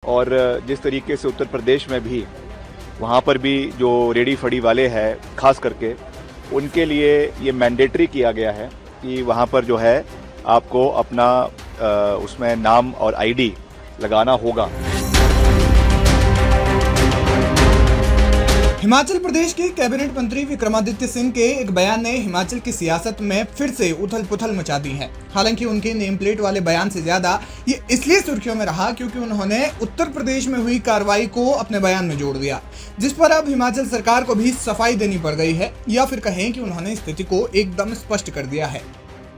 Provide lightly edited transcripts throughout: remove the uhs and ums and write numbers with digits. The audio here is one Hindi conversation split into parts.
और जिस तरीके से उत्तर प्रदेश में भी वहाँ पर भी जो रेडी फड़ी वाले हैं खास करके उनके लिए ये मैंडेटरी किया गया है कि वहाँ पर जो है आपको अपना उसमें नाम और आईडी लगाना होगा। हिमाचल प्रदेश के कैबिनेट मंत्री विक्रमादित्य सिंह के एक बयान ने हिमाचल की सियासत में फिर से उथल पुथल मचा दी है। हालांकि उनके नेम प्लेट वाले बयान से ज्यादा ये इसलिए सुर्खियों में रहा क्योंकि उन्होंने उत्तर प्रदेश में हुई कार्रवाई को अपने बयान में जोड़ दिया, जिस पर अब हिमाचल सरकार को भी सफाई देनी पड़ गई है, या फिर कहें कि उन्होंने स्थिति को एकदम स्पष्ट कर दिया है।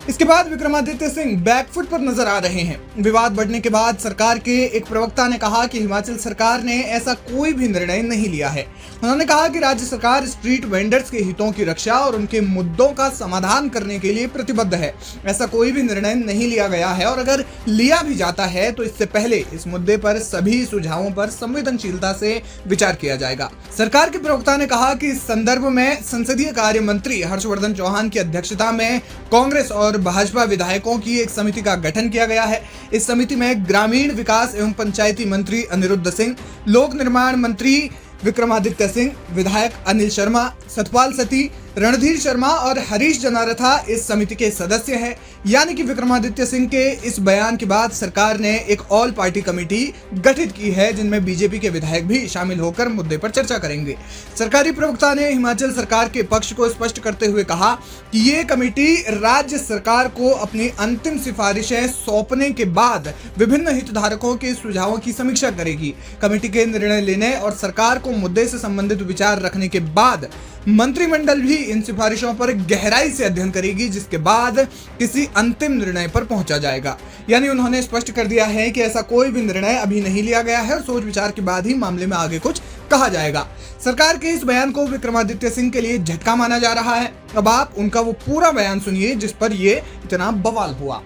इसके बाद विक्रमादित्य सिंह बैकफुट पर नजर आ रहे हैं। विवाद बढ़ने के बाद सरकार के एक प्रवक्ता ने कहा कि हिमाचल सरकार ने ऐसा कोई भी निर्णय नहीं लिया है। उन्होंने कहा कि राज्य सरकार स्ट्रीट वेंडर्स के हितों की रक्षा और उनके मुद्दों का समाधान करने के लिए प्रतिबद्ध है। ऐसा कोई भी निर्णय नहीं लिया गया है और अगर लिया भी जाता है तो इससे पहले इस मुद्दे पर सभी सुझावों पर संवेदनशीलता से विचार किया जाएगा। सरकार के प्रवक्ता ने कहा कि इस संदर्भ में संसदीय कार्य मंत्री हर्षवर्धन चौहान की अध्यक्षता में कांग्रेस और भाजपा विधायकों की एक समिति का गठन किया गया है। इस समिति में ग्रामीण विकास एवं पंचायती मंत्री अनिरुद्ध सिंह, लोक निर्माण मंत्री विक्रमादित्य सिंह, विधायक अनिल शर्मा, सतपाल सती, रणधीर शर्मा और हरीश जनारथा इस समिति के सदस्य हैं। यानी कि विक्रमादित्य सिंह के इस बयान के बाद सरकार ने एक ऑल पार्टी कमेटी गठित की है, जिनमें बीजेपी के विधायक भी शामिल होकर मुद्दे पर चर्चा करेंगे। सरकारी प्रवक्ता ने हिमाचल सरकार के पक्ष को स्पष्ट करते हुए कहा कि ये कमेटी राज्य सरकार को अपनी अंतिम सिफारिशें सौंपने के बाद विभिन्न हितधारकों के सुझावों की समीक्षा करेगी। कमेटी के निर्णय लेने और सरकार को मुद्दे से संबंधित विचार रखने के बाद मंत्रिमंडल भी इन सिफारिशों पर गहराई से अध्ययन करेगी, जिसके बाद किसी अंतिम निर्णय पर पहुंचा जाएगा। यानी उन्होंने स्पष्ट कर दिया है कि ऐसा कोई भी निर्णय अभी नहीं लिया गया है और सोच विचार के बाद ही मामले में आगे कुछ कहा जाएगा। सरकार के इस बयान को विक्रमादित्य सिंह के लिए झटका माना जा रहा है। अब आप उनका वो पूरा बयान सुनिए जिस पर ये इतना बवाल हुआ।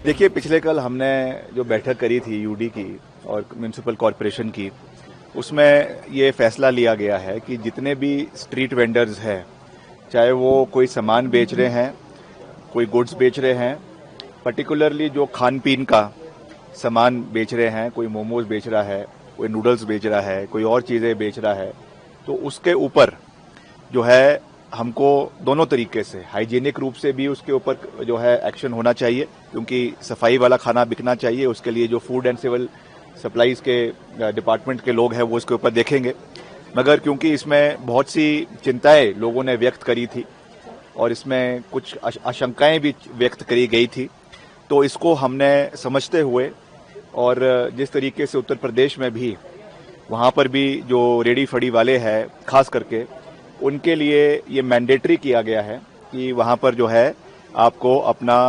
देखिए, पिछले कल हमने जो बैठक करी थी यूडी की और म्युनिसिपल कॉरपोरेशन की, उसमें ये फैसला लिया गया है कि जितने भी स्ट्रीट वेंडर्स हैं, चाहे वो कोई सामान बेच रहे हैं, कोई गुड्स बेच रहे हैं, पर्टिकुलरली जो खान पीन का सामान बेच रहे हैं, कोई मोमोज बेच रहा है, कोई नूडल्स बेच रहा है, कोई और चीज़ें बेच रहा है, तो उसके ऊपर जो है हमको दोनों तरीके से हाइजीनिक रूप से भी उसके ऊपर जो है एक्शन होना चाहिए, क्योंकि सफाई वाला खाना बिकना चाहिए। उसके लिए जो फूड एंड सिविल सप्लाईज के डिपार्टमेंट के लोग हैं वो इसके ऊपर देखेंगे। मगर क्योंकि इसमें बहुत सी चिंताएं लोगों ने व्यक्त करी थी और इसमें कुछ आशंकाएं भी व्यक्त करी गई थी, तो इसको हमने समझते हुए और जिस तरीके से उत्तर प्रदेश में भी वहाँ पर भी जो रेडी फड़ी वाले हैं खास करके उनके लिए ये मैंडेटरी किया गया है कि वहाँ पर जो है आपको अपना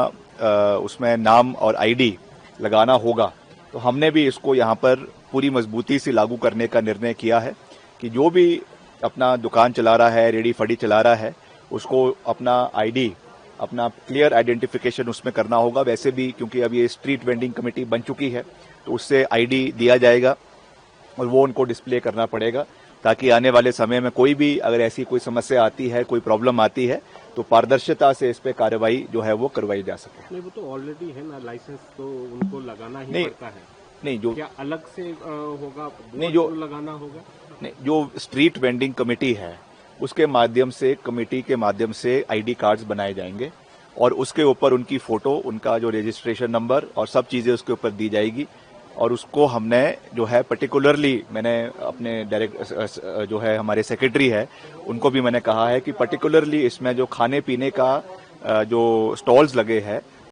उसमें नाम और आईडी लगाना होगा। तो हमने भी इसको यहाँ पर पूरी मजबूती से लागू करने का निर्णय किया है कि जो भी अपना दुकान चला रहा है, रेडी फड़ी चला रहा है, उसको अपना आईडी, अपना क्लियर आइडेंटिफिकेशन उसमें करना होगा। वैसे भी क्योंकि अब ये स्ट्रीट वेंडिंग कमेटी बन चुकी है तो उससे आईडी दिया जाएगा और वो उनको डिस्प्ले करना पड़ेगा, ताकि आने वाले समय में कोई भी अगर ऐसी कोई समस्या आती है, कोई प्रॉब्लम आती है, तो पारदर्शिता से इस पे कार्रवाई जो है वो करवाई जा सके। नहीं, वो तो ऑलरेडी है ना, लाइसेंस तो उनको लगाना ही पड़ता है। नहीं, जो क्या अलग से होगा? नहीं, जो लगाना होगा नहीं, जो स्ट्रीट वेंडिंग कमेटी है उसके माध्यम से, कमेटी के माध्यम से आईडी कार्ड्स बनाए जाएंगे और उसके ऊपर उनकी फोटो, उनका जो रजिस्ट्रेशन नंबर और सब चीजें उसके ऊपर दी जाएगी। और उसको हमने जो है पर्टिकुलरली, मैंने अपने डायरेक्ट जो है हमारे सेक्रेटरी है उनको भी मैंने कहा है कि पर्टिकुलरली इसमें जो खाने पीने का जो स्टॉल्स लगे हैं